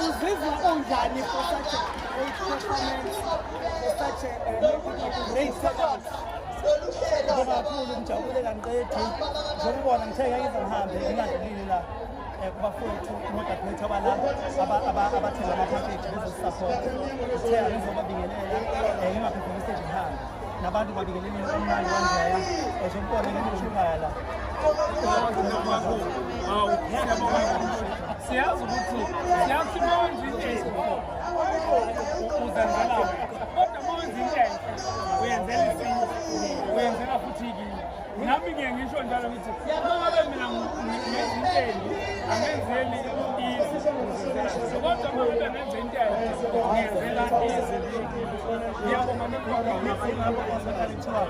Uzizwa unjani for such a great performance, for such a great setup? Kakhulu ngijabule kanqethi ngokubona ngitheka izihambe engadlulile la kubafowethu nodadewethu abathenga ama-package bezosisupport sitheka ngizobabingelela ngingaphefumisa izihambe nabantu babingelele online wanjaya njengombona ngenishukhaya la siyazi ukuthi siyazi manje into uzenzela kodwa manje into uyenzela isinto uyenzela futhi kini nami ke ngisho njalo ngithi ngabe mina ngizinteni angenzeli izi kodwa ngabe ngenze into ngiyenzela izi ngiyabonga nokho ngiyabonga nokho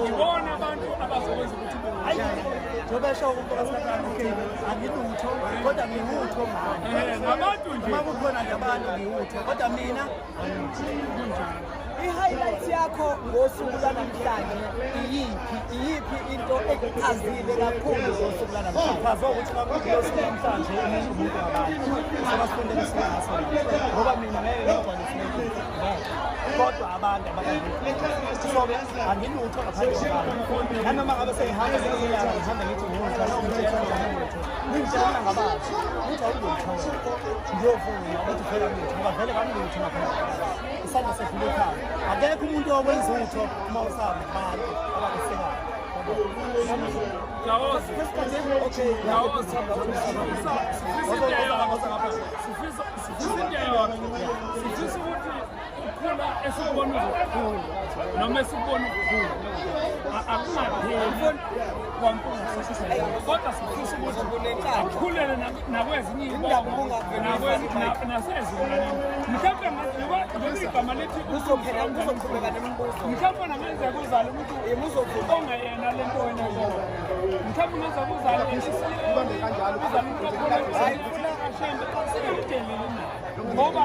ngibona abantu abazokwenza ukuthi njengoba esho unkosikazi okay angilutho kodwa ngingutho ngabantu nje uma kukhona nje abantu ngiyutho kodwa mina i-highlight yakho ngosuku lwanamhlanje iyiphi into ekuchazile kakhulu ngosuku lwanamhlanje chaza ukuthi ngosuku lwanamhlanje umuntu ngabantu sebasifundele isingaso ngoba mina ngeke ngigcwalisile kodwa abantu sobe angilutho ngaphandle kwami nanoma ngabe sengihamba ngiyala ngihamba ngithi ngiyotha noma ngithetha ngiyotha ngitshela ngabathi ukuthi awulutho ngiyofuna ukuthi phela ngitho ngoba vele kamlutho ngaphandle isandla sefile ekhaya akekho umuntu okwenza utho uma usaba abantu abakusekayo esibona ukukhulu noma esibona ukukhulu akungapheli kodwa sifisa ukuthi akhulele nakwezinye iy'bongo nasezilalini mhlawumbe ngegama lethi mhlawumbe nangenzeka uzale umuntu ongayena le nto wena yona mhlawumbe ungenzeka uzale ngoba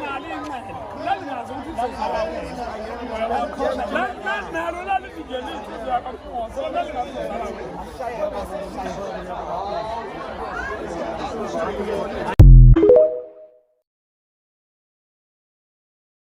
nalo incele lalingazi ukuthi nalo lalivikele inhliziyo yakho lalingazi